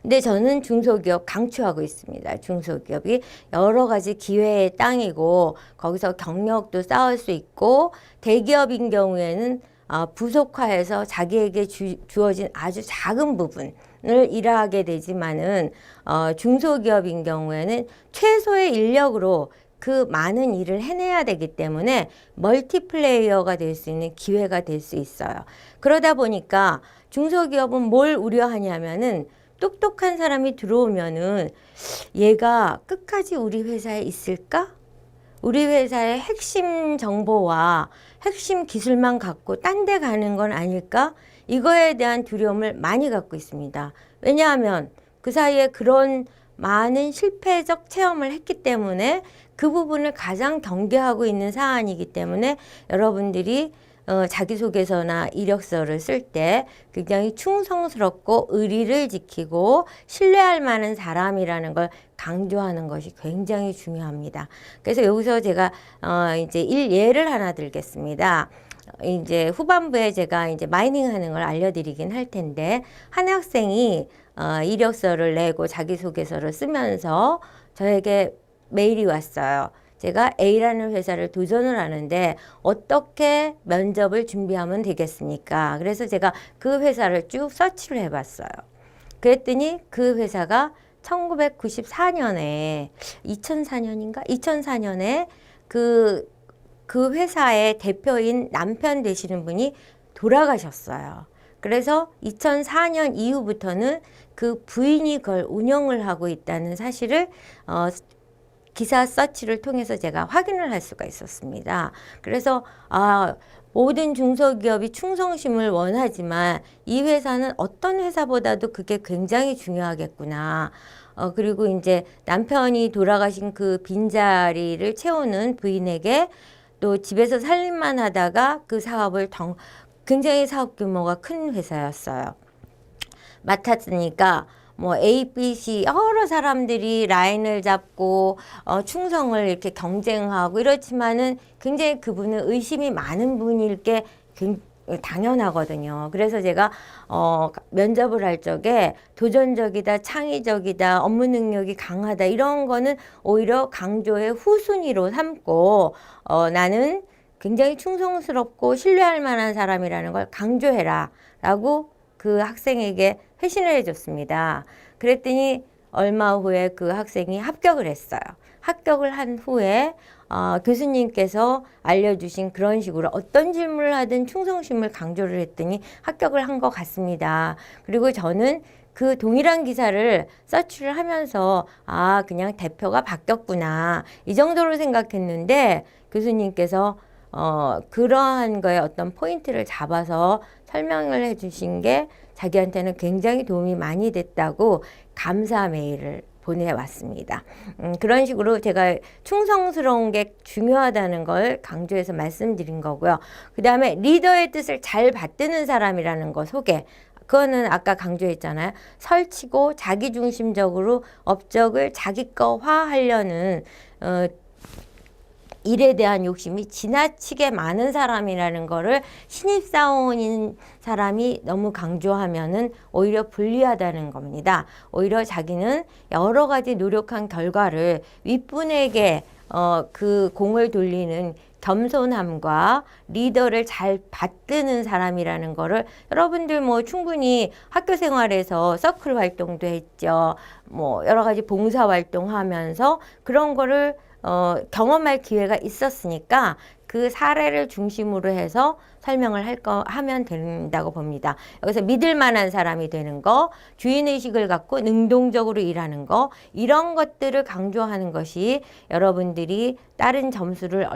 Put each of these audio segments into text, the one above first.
근데 저는 중소기업 강추하고 있습니다. 중소기업이 여러 가지 기회의 땅이고 거기서 경력도 쌓을 수 있고 대기업인 경우에는 부속화해서 자기에게 주어진 아주 작은 부분을 일하게 되지만은 중소기업인 경우에는 최소의 인력으로 그 많은 일을 해내야 되기 때문에 멀티플레이어가 될 수 있는 기회가 될 수 있어요. 그러다 보니까 중소기업은 뭘 우려하냐면은 똑똑한 사람이 들어오면은 얘가 끝까지 우리 회사에 있을까? 우리 회사의 핵심 정보와 핵심 기술만 갖고 딴 데 가는 건 아닐까? 이거에 대한 두려움을 많이 갖고 있습니다. 왜냐하면 그 사이에 그런 많은 실패적 체험을 했기 때문에 그 부분을 가장 경계하고 있는 사안이기 때문에 여러분들이 자기소개서나 이력서를 쓸 때 굉장히 충성스럽고 의리를 지키고 신뢰할 만한 사람이라는 걸 강조하는 것이 굉장히 중요합니다. 그래서 여기서 제가 이제 예를 하나 들겠습니다. 이제 후반부에 제가 이제 마이닝 하는 걸 알려드리긴 할 텐데, 한 학생이 이력서를 내고 자기소개서를 쓰면서 저에게 메일이 왔어요. 제가 A라는 회사를 도전을 하는데 어떻게 면접을 준비하면 되겠습니까? 그래서 제가 그 회사를 쭉 서치를 해봤어요. 그랬더니 그 회사가 1994년에 2004년인가? 2004년에 그 회사의 대표인 남편 되시는 분이 돌아가셨어요. 그래서 2004년 이후부터는 그 부인이 그걸 운영을 하고 있다는 사실을 기사 서치를 통해서 제가 확인을 할 수가 있었습니다. 그래서 모든 중소기업이 충성심을 원하지만 이 회사는 어떤 회사보다도 그게 굉장히 중요하겠구나. 그리고 이제 남편이 돌아가신 그 빈자리를 채우는 부인에게 또 집에서 살림만 하다가 그 사업을 굉장히 사업 규모가 큰 회사였어요. 맡았으니까 뭐 A, B, C 여러 사람들이 라인을 잡고 충성을 이렇게 경쟁하고 이렇지만은 굉장히 그분은 의심이 많은 분일 게 당연하거든요. 그래서 제가 면접을 할 적에 도전적이다, 창의적이다, 업무 능력이 강하다 이런 거는 오히려 강조의 후순위로 삼고 나는 굉장히 충성스럽고 신뢰할 만한 사람이라는 걸 강조해라 라고 그 학생에게 회신을 해줬습니다. 그랬더니 얼마 후에 그 학생이 합격을 했어요. 합격을 한 후에 교수님께서 알려주신 그런 식으로 어떤 질문을 하든 충성심을 강조를 했더니 합격을 한 것 같습니다. 그리고 저는 그 동일한 기사를 서치를 하면서 그냥 대표가 바뀌었구나 이 정도로 생각했는데 교수님께서 그러한 거에 어떤 포인트를 잡아서 설명을 해주신 게 자기한테는 굉장히 도움이 많이 됐다고 감사 메일을 보내왔습니다. 그런 식으로 제가 충성스러운 게 중요하다는 걸 강조해서 말씀드린 거고요. 그 다음에 리더의 뜻을 잘 받드는 사람이라는 거 소개. 그거는 아까 강조했잖아요. 설치고 자기중심적으로 업적을 자기 거화하려는 일에 대한 욕심이 지나치게 많은 사람이라는 거를 신입사원인 사람이 너무 강조하면은 오히려 불리하다는 겁니다. 오히려 자기는 여러 가지 노력한 결과를 윗분에게 그 공을 돌리는 겸손함과 리더를 잘 받드는 사람이라는 거를 여러분들 뭐 충분히 학교 생활에서 서클 활동도 했죠. 뭐 여러 가지 봉사 활동하면서 그런 거를 경험할 기회가 있었으니까 그 사례를 중심으로 해서 설명을 하면 된다고 봅니다. 여기서 믿을 만한 사람이 되는 거, 주인의식을 갖고 능동적으로 일하는 거, 이런 것들을 강조하는 것이 여러분들이 다른 점수를,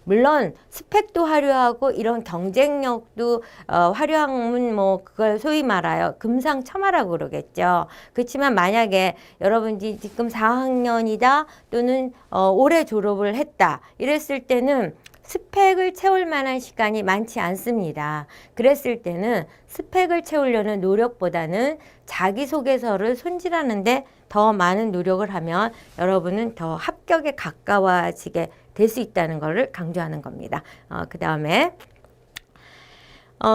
물론 스펙도 화려하고 이런 경쟁력도 화려하면 뭐 그걸 소위 말하여 금상첨화라고 그러겠죠. 그렇지만 만약에 여러분들이 지금 4학년이다 또는 올해 졸업을 했다 이랬을 때는 스펙을 채울 만한 시간이 많지 않습니다. 그랬을 때는 스펙을 채우려는 노력보다는 자기소개서를 손질하는데 더 많은 노력을 하면 여러분은 더 합격에 가까워지게 될 수 있다는 것을 강조하는 겁니다. 그 다음에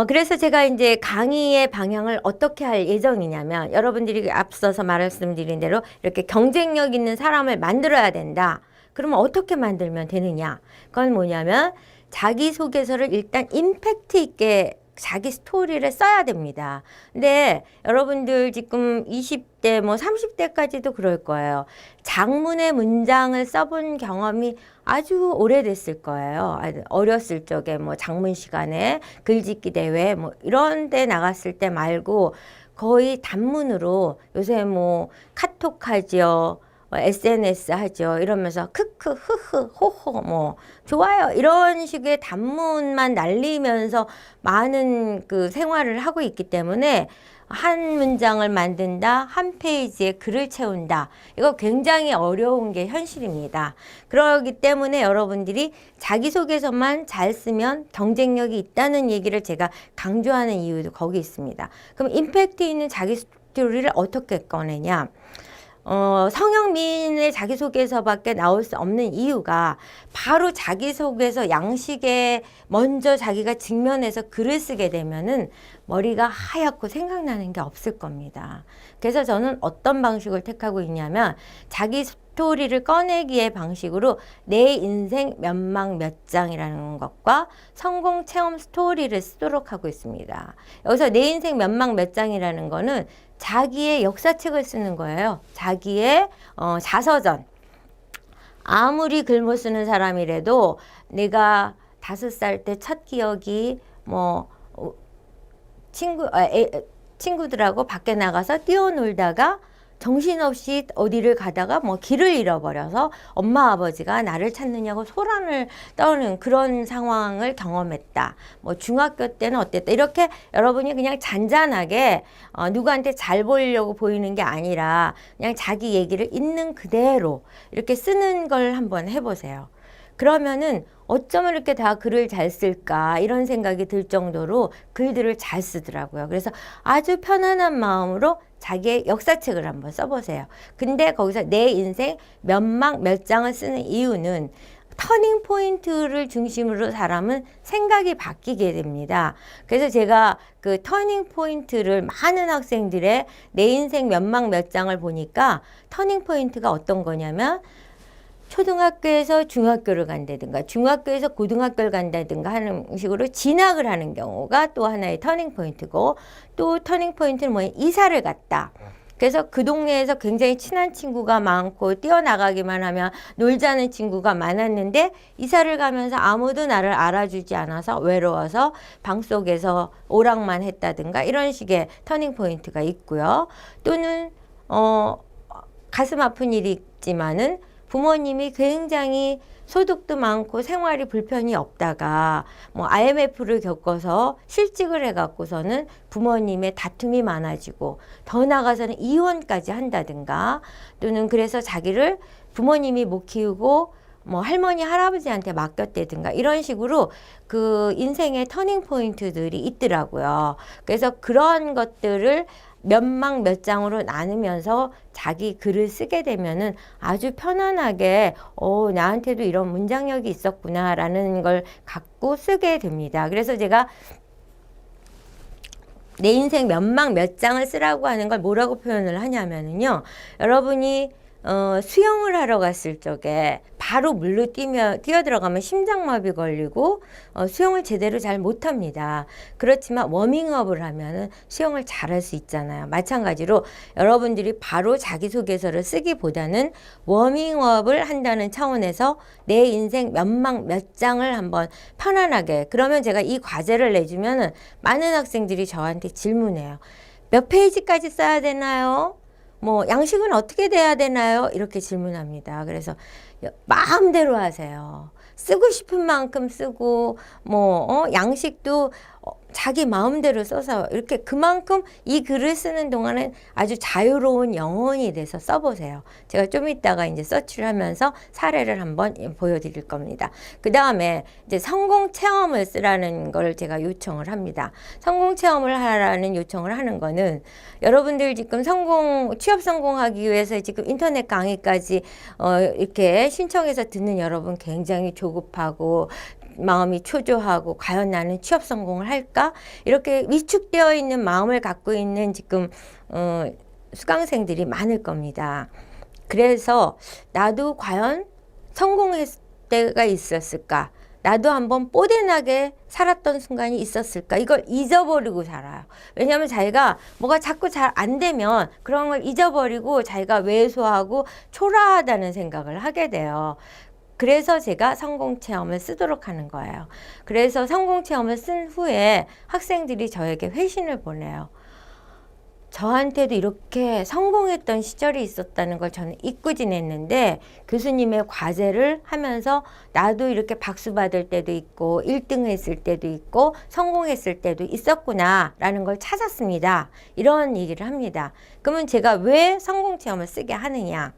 그래서 제가 이제 강의의 방향을 어떻게 할 예정이냐면, 여러분들이 앞서서 말씀드린 대로 이렇게 경쟁력 있는 사람을 만들어야 된다. 그러면 어떻게 만들면 되느냐? 그건 뭐냐면, 자기소개서를 일단 임팩트 있게 자기 스토리를 써야 됩니다. 근데 여러분들 지금 20대, 뭐 30대까지도 그럴 거예요. 장문의 문장을 써본 경험이 아주 오래됐을 거예요. 어렸을 적에 뭐 장문 시간에 글짓기 대회 뭐 이런 데 나갔을 때 말고 거의 단문으로 요새 뭐 카톡 하죠. SNS 하죠. 이러면서 크크 흐흐 호호 뭐 좋아요 이런 식의 단문만 날리면서 많은 그 생활을 하고 있기 때문에 한 문장을 만든다, 한 페이지에 글을 채운다. 이거 굉장히 어려운 게 현실입니다. 그렇기 때문에 여러분들이 자기소개서만 잘 쓰면 경쟁력이 있다는 얘기를 제가 강조하는 이유도 거기 있습니다. 그럼 임팩트 있는 자기 스토리를 어떻게 꺼내냐? 성형미인의 자기소개서밖에 나올 수 없는 이유가 바로 자기소개서 양식에 먼저 자기가 직면해서 글을 쓰게 되면은 머리가 하얗고 생각나는 게 없을 겁니다. 그래서 저는 어떤 방식을 택하고 있냐면 자기 스토리를 꺼내기의 방식으로 내 인생 몇막 몇 장이라는 것과 성공 체험 스토리를 쓰도록 하고 있습니다. 여기서 내 인생 몇막 몇 장이라는 거는 자기의 역사책을 쓰는 거예요. 자기의 자서전. 아무리 글 못 쓰는 사람이라도 내가 5살 때 첫 기억이 뭐 친구들하고 밖에 나가서 뛰어놀다가 정신없이 어디를 가다가 뭐 길을 잃어버려서 엄마 아버지가 나를 찾느냐고 소란을 떠는 그런 상황을 경험했다. 뭐 중학교 때는 어땠다. 이렇게 여러분이 그냥 잔잔하게 누구한테 잘 보이려고 보이는 게 아니라 그냥 자기 얘기를 있는 그대로 이렇게 쓰는 걸 한번 해보세요. 그러면은 어쩌면 이렇게 다 글을 잘 쓸까 이런 생각이 들 정도로 글들을 잘 쓰더라고요. 그래서 아주 편안한 마음으로 자기의 역사책을 한번 써보세요. 근데 거기서 내 인생 몇막 몇 장을 쓰는 이유는 터닝 포인트를 중심으로 사람은 생각이 바뀌게 됩니다. 그래서 제가 그 터닝 포인트를 많은 학생들의 내 인생 몇막 몇 장을 보니까 터닝 포인트가 어떤 거냐면 초등학교에서 중학교를 간다든가 중학교에서 고등학교를 간다든가 하는 식으로 진학을 하는 경우가 또 하나의 터닝 포인트고, 또 터닝 포인트는 뭐예요? 이사를 갔다. 그래서 그 동네에서 굉장히 친한 친구가 많고 뛰어나가기만 하면 놀자는 친구가 많았는데 이사를 가면서 아무도 나를 알아주지 않아서 외로워서 방속에서 오락만 했다든가 이런 식의 터닝 포인트가 있고요. 또는 가슴 아픈 일이 있지만은 부모님이 굉장히 소득도 많고 생활이 불편이 없다가 뭐 IMF를 겪어서 실직을 해갖고서는 부모님의 다툼이 많아지고 더 나아가서는 이혼까지 한다든가, 또는 그래서 자기를 부모님이 못 키우고 뭐 할머니 할아버지한테 맡겼다든가 이런 식으로 그 인생의 터닝 포인트들이 있더라고요. 그래서 그런 것들을 몇막 몇 장으로 나누면서 자기 글을 쓰게 되면은 아주 편안하게 나한테도 이런 문장력이 있었구나 라는 걸 갖고 쓰게 됩니다. 그래서 제가 내 인생 몇막 몇 장을 쓰라고 하는 걸 뭐라고 표현을 하냐면은요, 여러분이 수영을 하러 갔을 적에 바로 물로 뛰어들어가면 심장마비 걸리고 수영을 제대로 잘 못합니다. 그렇지만 워밍업을 하면은 수영을 잘할 수 있잖아요. 마찬가지로 여러분들이 바로 자기소개서를 쓰기보다는 워밍업을 한다는 차원에서 내 인생 몇막 몇 장을 한번 편안하게, 그러면 제가 이 과제를 내주면은 많은 학생들이 저한테 질문해요. 몇 페이지까지 써야 되나요? 뭐 양식은 어떻게 돼야 되나요? 이렇게 질문합니다. 그래서 마음대로 하세요. 쓰고 싶은 만큼 쓰고 뭐 양식도 자기 마음대로 써서 이렇게 그만큼 이 글을 쓰는 동안은 아주 자유로운 영혼이 돼서 써보세요. 제가 좀 이따가 이제 서치를 하면서 사례를 한번 보여드릴 겁니다. 그 다음에 이제 성공 체험을 쓰라는 걸 제가 요청을 합니다. 성공 체험을 하라는 요청을 하는 거는 여러분들 지금 취업 성공하기 위해서 지금 인터넷 강의까지 이렇게 신청해서 듣는 여러분 굉장히 조급하고 마음이 초조하고 과연 나는 취업 성공을 할까? 이렇게 위축되어 있는 마음을 갖고 있는 지금 수강생들이 많을 겁니다. 그래서 나도 과연 성공했을 때가 있었을까? 나도 한번 뽀대나게 살았던 순간이 있었을까? 이걸 잊어버리고 살아요. 왜냐하면 자기가 뭐가 자꾸 잘 안 되면 그런 걸 잊어버리고 자기가 왜소하고 초라하다는 생각을 하게 돼요. 그래서 제가 성공체험을 쓰도록 하는 거예요. 그래서 성공체험을 쓴 후에 학생들이 저에게 회신을 보내요. 저한테도 이렇게 성공했던 시절이 있었다는 걸 저는 잊고 지냈는데 교수님의 과제를 하면서 나도 이렇게 박수 받을 때도 있고 1등 했을 때도 있고 성공했을 때도 있었구나 라는 걸 찾았습니다. 이런 얘기를 합니다. 그러면 제가 왜 성공체험을 쓰게 하느냐?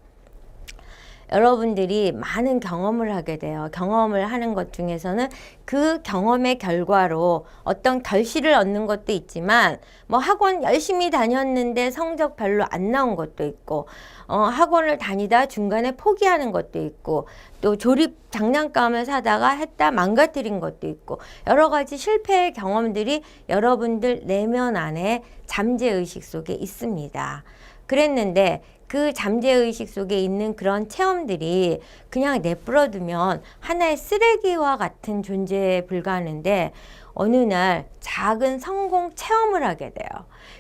여러분들이 많은 경험을 하게 돼요. 경험을 하는 것 중에서는 그 경험의 결과로 어떤 결실을 얻는 것도 있지만 뭐 학원 열심히 다녔는데 성적 별로 안 나온 것도 있고 학원을 다니다 중간에 포기하는 것도 있고 또 조립 장난감을 사다가 했다 망가뜨린 것도 있고 여러 가지 실패의 경험들이 여러분들 내면 안에 잠재의식 속에 있습니다. 그랬는데 그 잠재의식 속에 있는 그런 체험들이 그냥 내버려두면 하나의 쓰레기와 같은 존재에 불과하는데 어느 날 작은 성공 체험을 하게 돼요.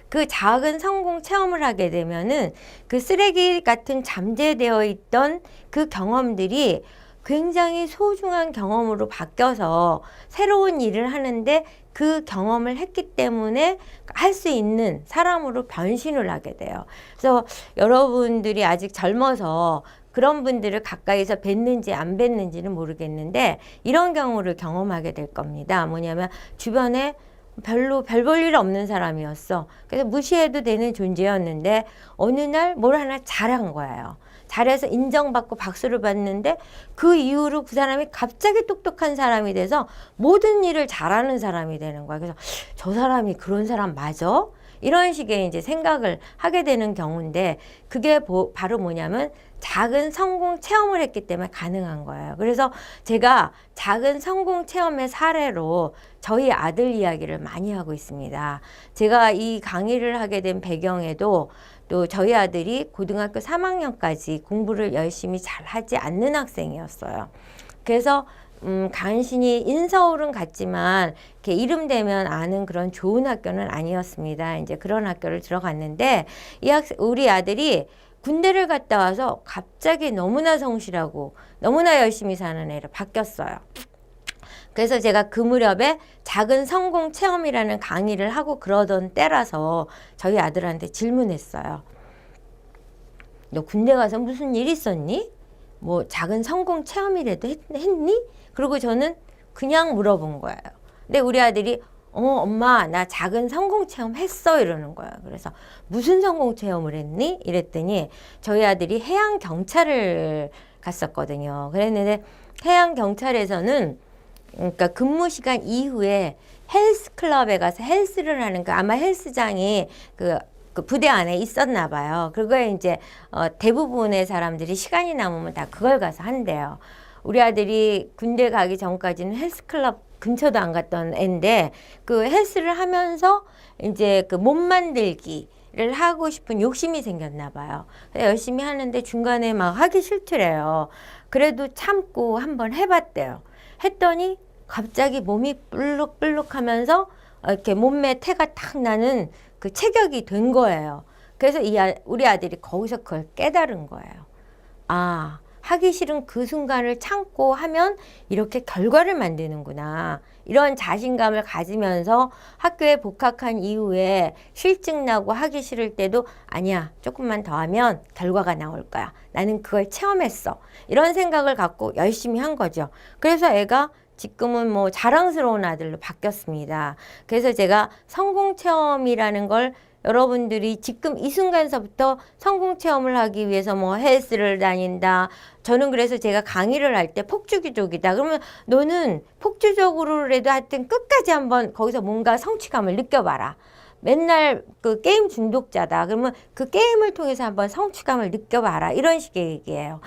그 작은 성공 체험을 하게 되면은 그 쓰레기 같은 잠재되어 있던 그 경험들이 굉장히 소중한 경험으로 바뀌어서 새로운 일을 하는데 그 경험을 했기 때문에 할 수 있는 사람으로 변신을 하게 돼요. 그래서 여러분들이 아직 젊어서 그런 분들을 가까이서 뵀는지 안 뵀는지는 모르겠는데 이런 경우를 경험하게 될 겁니다. 뭐냐면 주변에 별로 별 볼 일 없는 사람이었어. 그래서 무시해도 되는 존재였는데 어느 날 뭘 하나 잘한 거예요. 잘해서 인정받고 박수를 받는데 그 이후로 그 사람이 갑자기 똑똑한 사람이 돼서 모든 일을 잘하는 사람이 되는 거야. 그래서 저 사람이 그런 사람 맞아? 이런 식의 이제 생각을 하게 되는 경우인데 그게 바로 뭐냐면 작은 성공 체험을 했기 때문에 가능한 거예요. 그래서 제가 작은 성공 체험의 사례로 저희 아들 이야기를 많이 하고 있습니다. 제가 이 강의를 하게 된 배경에도 또 저희 아들이 고등학교 3학년까지 공부를 열심히 잘 하지 않는 학생이었어요. 그래서 간신히 인서울은 갔지만 이렇게 이름 되면 아는 그런 좋은 학교는 아니었습니다. 이제 그런 학교를 들어갔는데 우리 아들이 군대를 갔다 와서 갑자기 너무나 성실하고 너무나 열심히 사는 애로 바뀌었어요. 그래서 제가 그 무렵에 작은 성공 체험이라는 강의를 하고 그러던 때라서 저희 아들한테 질문했어요. 너 군대 가서 무슨 일 있었니? 뭐 작은 성공 체험이라도 했니? 그리고 저는 그냥 물어본 거예요. 근데 우리 아들이 엄마 나 작은 성공 체험 했어 이러는 거예요. 그래서 무슨 성공 체험을 했니? 이랬더니 저희 아들이 해양 경찰을 갔었거든요. 그랬는데 해양 경찰에서는 그러니까 근무 시간 이후에 헬스 클럽에 가서 헬스를 하는 거 아마 헬스장이 그 부대 안에 있었나 봐요. 그거에 이제 대부분의 사람들이 시간이 남으면 다 그걸 가서 한대요. 우리 아들이 군대 가기 전까지는 헬스클럽 근처도 안 갔던 애인데 그 헬스를 하면서 이제 그 몸 만들기를 하고 싶은 욕심이 생겼나 봐요. 열심히 하는데 중간에 막 하기 싫더래요. 그래도 참고 한번 해봤대요. 했더니 갑자기 몸이 불룩불룩 하면서 이렇게 몸매 태가 탁 나는 그 체격이 된 거예요. 그래서 우리 아들이 거기서 그걸 깨달은 거예요. 아, 하기 싫은 그 순간을 참고 하면 이렇게 결과를 만드는구나. 이런 자신감을 가지면서 학교에 복학한 이후에 실증 나고 하기 싫을 때도 아니야, 조금만 더 하면 결과가 나올 거야. 나는 그걸 체험했어. 이런 생각을 갖고 열심히 한 거죠. 그래서 애가 지금은 뭐 자랑스러운 아들로 바뀌었습니다. 그래서 제가 성공체험이라는 걸 여러분들이 지금 이 순간서부터 성공체험을 하기 위해서 뭐 헬스를 다닌다. 저는 그래서 제가 강의를 할 때 폭주기족이다. 그러면 너는 폭주적으로라도 하여튼 끝까지 한번 거기서 뭔가 성취감을 느껴봐라. 맨날 그 게임 중독자다. 그러면 그 게임을 통해서 한번 성취감을 느껴봐라. 이런 식의 얘기예요.